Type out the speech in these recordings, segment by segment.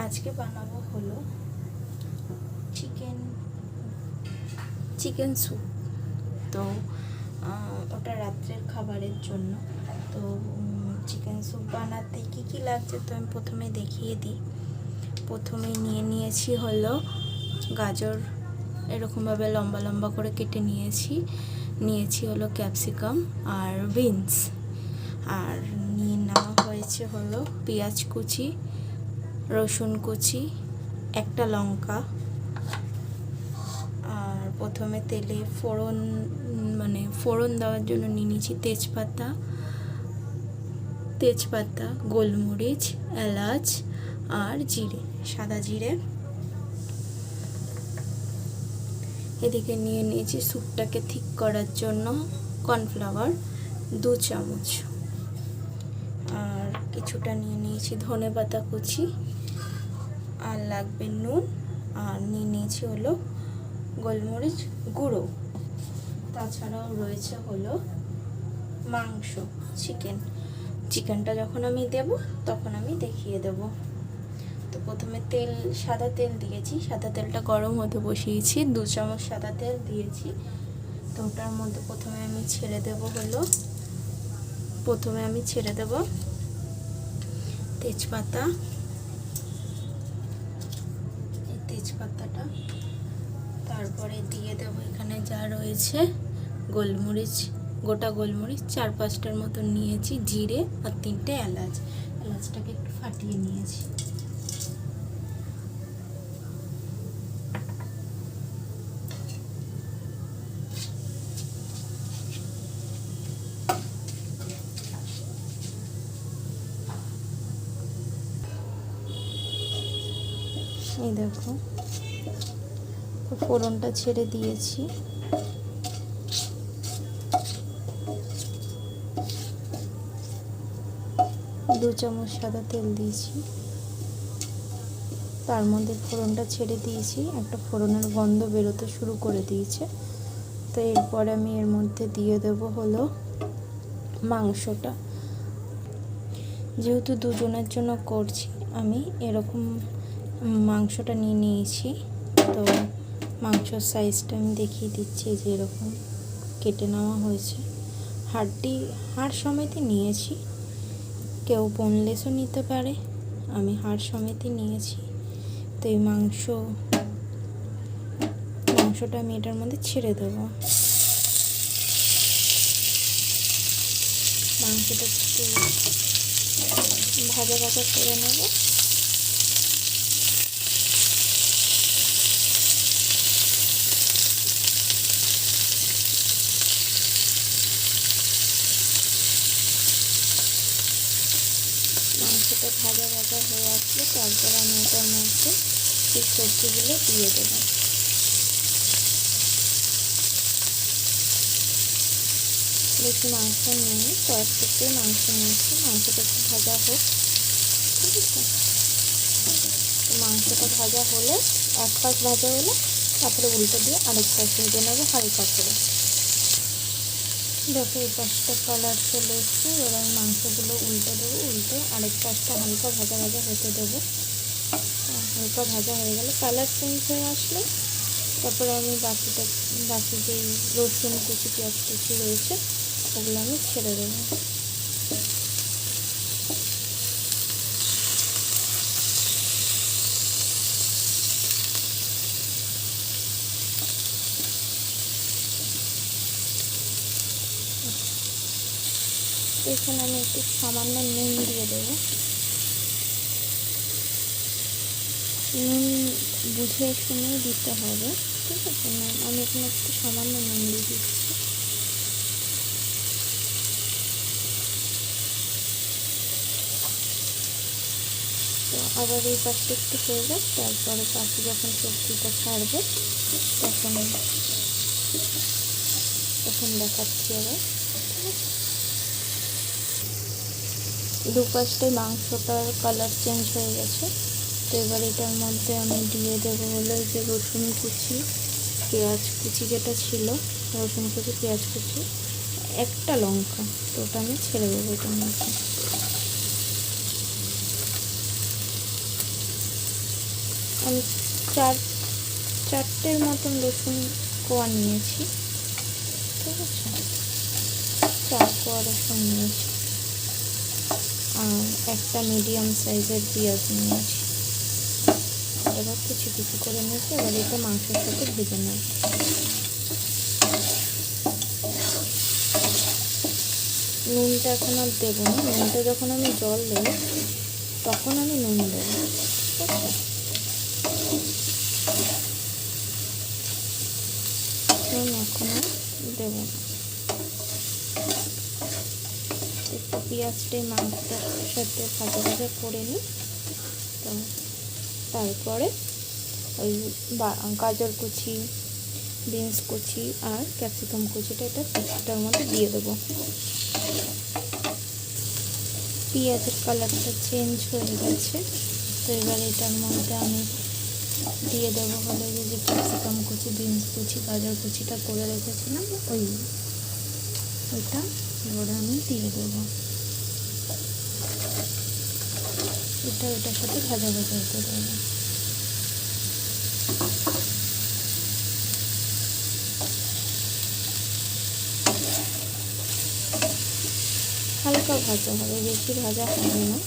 আজকে বানাবো হলো চিকেন স্যুপ। তো ওটা রাত্রের খাবারের জন্য। তো চিকেন স্যুপ বানাতে কি কি লাগছে তো আমি প্রথমে দেখিয়ে দিই। প্রথমে নিয়েছি হলো গাজর, এরকমভাবে লম্বা লম্বা করে কেটে নিয়েছি হলো ক্যাপসিকাম আর বিনস, আর নিয়ে নেওয়া হয়েছে হলো পেঁয়াজ কুচি, রসুন কুচি, একটা লঙ্কা। আর প্রথমে তেলে ফোড়ন দেওয়ার জন্য নিয়ে নিয়েছি তেজপাতা, গোলমরিচ, এলাচ আর জিরে, সাদা জিরে। এদিকে নিয়ে নিয়েছি স্যুপটাকে ঠিক করার জন্য কর্নফ্লাওয়ার 2 চামচ, আর কিছুটা নিয়ে নিয়েছি ধনেপাতা কুচি, আর লাগবে নুন, আর নিয়ে নিয়েছি হলো গোলমরিচ গুঁড়ো। তাছাড়াও রয়েছে হলো মাংস, চিকেনটা যখন আমি দেব তখন আমি দেখিয়ে দেব। তো প্রথমে সাদা তেল দিয়েছি, সাদা তেলটা গরম হতে বসিয়েছি, 2 চামচ সাদা তেল দিয়েছি। তো ওটার মধ্যে প্রথমে আমি ছেড়ে দেব তেজপাতা, এই তেজপাতাটা। তারপরে দিয়ে দেবো এখানে যা রয়েছে গোটা গোলমরিচ 4-5টার মতো নিয়েছি, জিরে আর 3টে এলাচটাকে একটু ফাটিয়ে নিয়েছি। এই দেখো ফোড়নটা ছেড়ে দিয়েছি। দু চামচ সাদা তেল দিয়েছি, তার মধ্যে ফোড়নটা ছেড়ে দিয়েছি, একটা ফোড়নের গন্ধ বেরোতে শুরু করে দিয়েছে। তো এরপর আমি এর মধ্যে দিয়ে দেব হলো মাংসটা। যেহেতু দুজনের জন্য করছি আমি, এরকম মাংসটা নিয়েছি। তো মাংসর সাইজটা আমি দেখিয়ে দিচ্ছি, যে এরকম কেটে নেওয়া হয়েছে। হাড় সমেতই নিয়েছি, কেউ বোনলেসও নিতে পারে, আমি হাড় সমেতই নিয়েছি। তো এই মাংসটা আমি এটার মধ্যে ছেড়ে দেবো। মাংসটা একটু ভাজা করে নেব। মাংসটা ভাজা হয়ে আসলে তারপর আমি এটার মধ্যে এই সবজিগুলো দিয়ে দেবো। বেশি মাংস নিয়ে কয়েক টুকরো মাংস নিয়েছি, মাংসটা একটু ভাজা হোক, ঠিক আছে। তো মাংসটা ভাজা হলে, এক পাশ ভাজা হলে তারপরে উল্টো দিয়ে আরেক পাশ ভেজে নেবো হালকা করে। দেখো এই পাশটা কালার চলে এসছে, এবার আমি মাংসগুলো উল্টে দেবো, আরেক পাশটা হালকা ভাজা হতে দেবো। হালকা ভাজা হয়ে গেলে, কালার চেঞ্জ হয়ে আসলে তারপরে আমি বাকি যেই রসুন কুচি, পেঁয়াজ কুচি রয়েছে ওগুলো আমি ছেড়ে দেবো। এখানে আমি একটু সামান্য নুন দিয়ে দেবো। নুন বুঝে শুনে দিতে হবে, ঠিক আছে। আমি এখানে একটু সামান্য নুন দিয়ে দিচ্ছি। তো আবার এই পাশটা একটু হয়ে যাক, তারপরে পাশে যখন সবজিটা ছাড়বে তখন দেখাচ্ছি আবার। দুপাশটায় মাংসটার কালার চেঞ্জ হয়ে গেছে। তো এবার এটার মধ্যে আমি দিয়ে দেবো হলো যে রসুন কুচি, পেঁয়াজ কুচি যেটা ছিল, রসুন কুচি, পেঁয়াজ কুচি, একটা লঙ্কা। তো ওটা আমি ছেড়ে দেবো এটার মধ্যে। আমি চারটের মতন রসুন কোয়া নিয়েছি, ঠিক আছে, 4 কোয়া রসুন নিয়েছি আর একটা মিডিয়াম সাইজের পেঁয়াজ নিয়েছি। এবার কিছু কিছু করে নিয়েছি। এবার এটা মাংসের সাথে ভেজে নেব। নুনটা এখন আর দেবো না, নুনটা যখন আমি জল দেবো তখন আমি নুন দেবো, ঠিক আছে। নুন এখন আর দেবো না। একটু পেঁয়াজটাই মাংসটার সাথে ভাজা ভাজা করে নিই। তো তারপরে ওই গাজর কুচি, বিনস কুচি আর ক্যাপসিকাম কুচিটা এটা পেস্টটার মধ্যে দিয়ে দেবো। পেঁয়াজের কালারটা চেঞ্জ হয়ে গেছে, তো এবার এটার মধ্যে আমি দিয়ে দেবো হলো যে ক্যাপসিকাম কুচি, বিনস কুচি, গাজর কুচিটা করে রেখেছিলাম ওইটা এবারে আমি দিয়ে দেবো। এটার সাথে ভাজা ভাজা হতে দেবো। হালকা ভাজা হবে, বেশি ভাজা হবে না,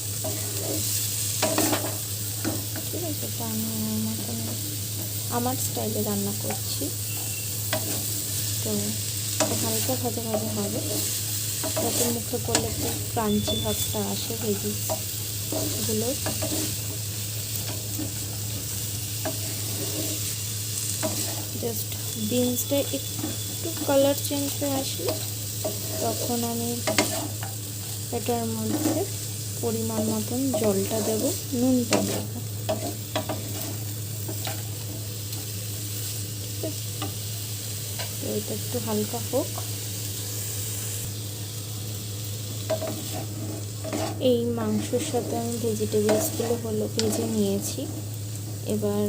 ঠিক আছে। তো আমি আমার স্টাইলে রান্না করছি, তো হালকা ভাজা ভাজা হবে, যাতে মুখে করলে একটু ক্রাঞ্চি ভাবটা আসে ভেজিগুলো। জাস্ট বিনসটা একটু কালার চেঞ্জ হয়ে আসলে তখন আমি এটার মধ্যে পরিমাণ মতন জলটা দেব, নুনটা দেব, ঠিক আছে। তো এটা একটু হালকা হোক। এই মাংসের সাথে আমি ভেজিটেবলসগুলো ভেজে নিয়েছি। এবার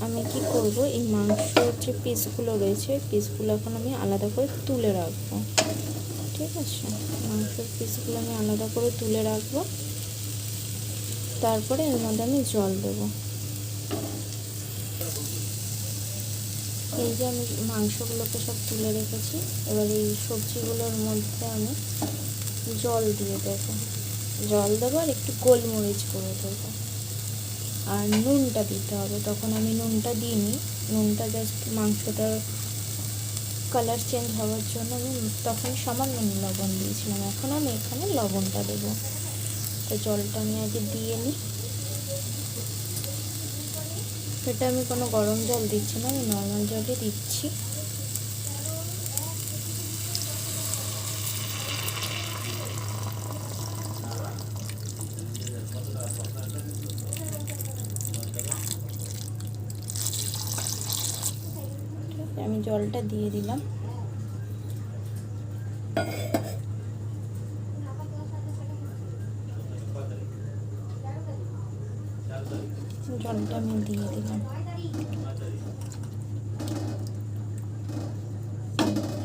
আমি কি করব, এই মাংসর যে পিসগুলো রয়েছে পিসগুলো এখন আমি আলাদা করে তুলে রাখবো, ঠিক আছে। মাংসের পিসগুলো আমি আলাদা করে তুলে রাখবো। তারপরে এর মধ্যে আমি জল দেবো। এই যে আমি মাংসগুলোকে সব তুলে রেখেছি, এবার এই সবজিগুলোর মধ্যে আমি জল দিয়ে দেবো। জল দেবো আর একটু গোলমরিচ করে দেবো। আর নুনটা দিতে হবে, তখন আমি নুনটা দিইনি, নুনটা জাস্ট মাংসটার কালার চেঞ্জ হওয়ার জন্য আমি তখন সামান্য লবণ দিয়েছিলাম। এখন আমি এখানে লবণটা দেবো। তো জলটা আমি আগে দিয়ে নিই। এটা আমি কোনো গরম জল দিচ্ছি না, আমি নর্মাল জলই দিচ্ছি। আমি জলটা দিয়ে দিলাম। জলটা আমি দিয়ে দিলাম।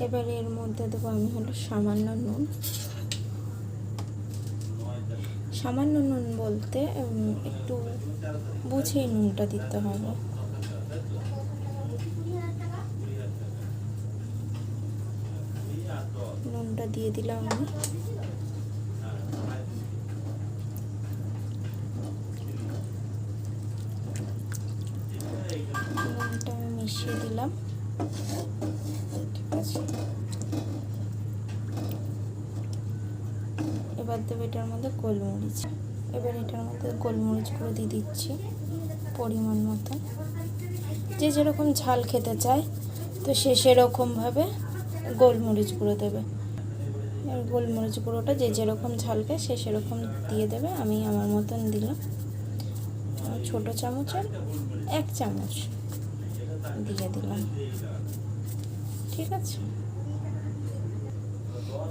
এবার এর মধ্যে দেবো আমি হলো সামান্য নুন। সামান্য নুন বলতে একটু বুঝেই নুনটা দিতে হবে। নুনটা দিয়ে দিলাম আমি। নুনটা আমি মিশিয়ে দিলাম, ঠিক আছে। এবার দেবো এটার মধ্যে গোলমরিচ। এবার এটার মধ্যে গোলমরিচগুলো দিয়ে দিচ্ছি পরিমাণ মতো। যে যেরকম ঝাল খেতে চায় তো সে সেরকমভাবে গোলমরিচ গুঁড়ো দেবে। আর গোলমরিচ গুঁড়োটা যে যেরকম ঝাল খায় সে সেরকম দিয়ে দেবে। আমি আমার মতন দিলাম, ছোটো চামচের 1 চামচ দিয়ে দিলাম, ঠিক আছে।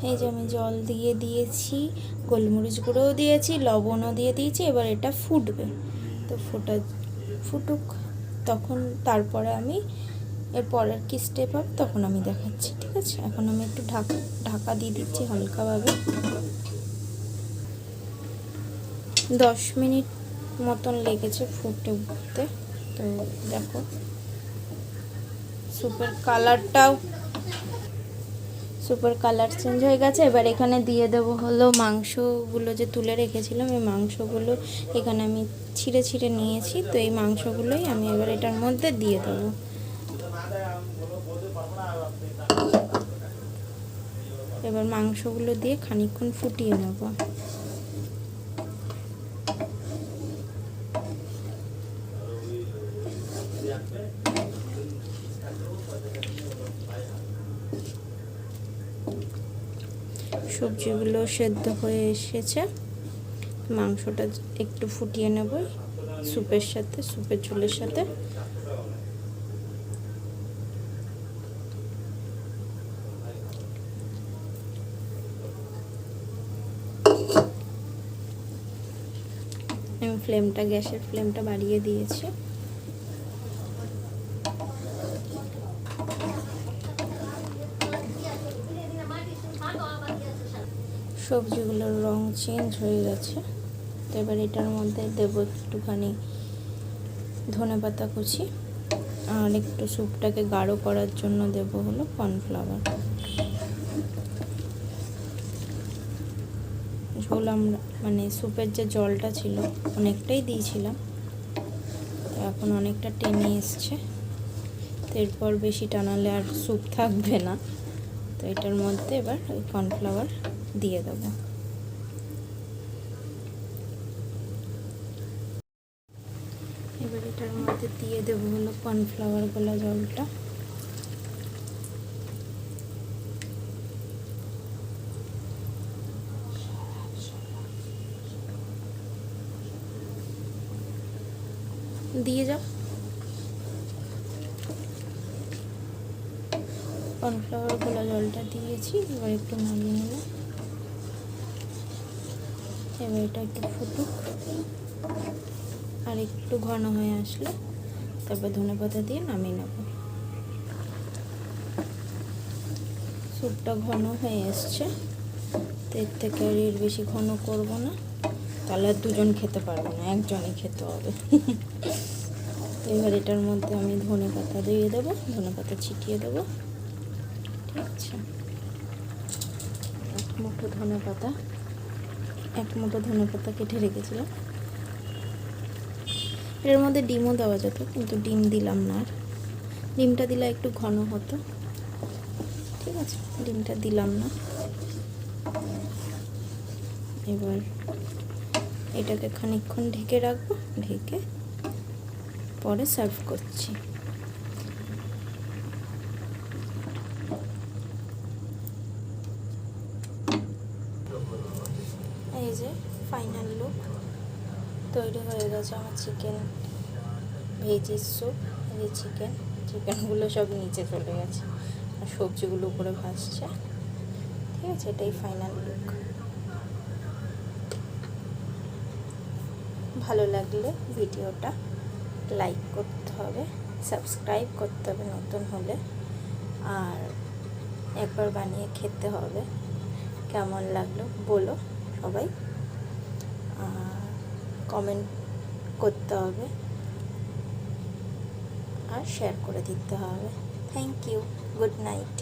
এই যে আমি জল দিয়ে দিয়েছি, গোলমরিচ গুঁড়োও দিয়েছি, লবণও দিয়ে দিয়েছি। এবার এটা ফুটবে, তো ফুটুক, তখন তারপরে আমি এর পরের কি স্টেপ হবে তখন আমি দেখাচ্ছি, ঠিক আছে। এখন আমি একটু ঢাকা দিয়ে দিচ্ছি হালকাভাবে। 10 মিনিট মতন লেগেছে ফুটে উঠতে। তো তো দেখো সুপের কালার চেঞ্জ হয়ে গেছে। এবার এখানে দিয়ে দেবো হলো মাংসগুলো যে তুলে রেখেছিলাম, এই মাংসগুলো এখানে আমি ছিঁড়ে ছিঁড়ে নিয়েছি। তো এই মাংসগুলোই আমি এবার এটার মধ্যে দিয়ে দেবো। এবার মাংসগুলো দিয়ে খানিকক্ষণ ফুটিয়ে নেব। সবজিগুলো সেদ্ধ হয়ে এসেছে, মাংসটা একটু ফুটিয়ে নেব সুপের সাথে, সুপের ঝোলের সাথে। আমি গ্যাসের ফ্লেমটা বাড়িয়ে দিয়েছি। সবজিগুলোর রং চেঞ্জ হয়ে গেছে। তো এবার এটার মধ্যে দেবো একটুখানি ধনেপাতা কুচি, আর একটু স্যুপটাকে গাঢ় করার জন্য দেবো হলো কর্নফ্লাওয়ার। ঝোল আমরা মানে স্যুপের যে জলটা ছিল অনেকটাই দিয়েছিলাম, এখন অনেকটা টেনে এসছে। তো এরপর বেশি টানালে আর স্যুপ থাকবে না। তো এটার মধ্যে এবার ওই কর্নফ্লাওয়ার দিয়ে দেবো। এবার এটার মধ্যে দিয়ে দেবো হলো কর্নফ্লাওয়ার গোলা জলটা। দিয়ে যাও। কর্নফ্লাওয়ার গোলা জলটা দিয়েছি, এবার একটু নামিয়ে নেব। এবার এটা একটু ফুটুক, আর একটু ঘন হয়ে আসলে তারপর ধনেপাতা দিয়ে নামিয়ে নেব। স্যুপটা ঘন হয়ে এসছে, তো এর থেকে আর এর বেশি ঘন করব না, তাহলে আর দুজন খেতে পারবো না, একজনই খেতে হবে। এবার এটার মধ্যে আমি ধনেপাতা দিয়ে দেবো, ধনেপাতা ছিটিয়ে দেবো। ঠিক আছে, এক মুঠো ধনেপাতা কেটে রেখেছিলাম। এর মধ্যে ডিমও দেওয়া যেত, কিন্তু ডিম দিলাম না। আর ডিমটা দিলে একটু ঘন হতো। ঠিক আছে, ডিমটা দিলাম না। এবার এটাকে খানিকক্ষণ ঢেকে রাখবো, ঢেকে পরে সার্ভ করছি। এই যে ফাইনাল লুক তৈরি হয়ে গেছে আমার চিকেন ভেজির স্যুপ। এই যে চিকেনগুলো সব নিচে চলে গেছে, আর সবজিগুলো উপরে ভাসছে। ঠিক আছে, এটাই ফাইনাল লুক। ভালো লাগলে ভিডিওটা লাইক করতে হবে, সাবস্ক্রাইব করতে হবে নতুন হলে, আর একবার বানিয়ে খেতে হবে। কেমন লাগলো বলো সবাই, কমেন্ট করতে হবে, আর শেয়ার করে দিতে হবে। Thank you, good night.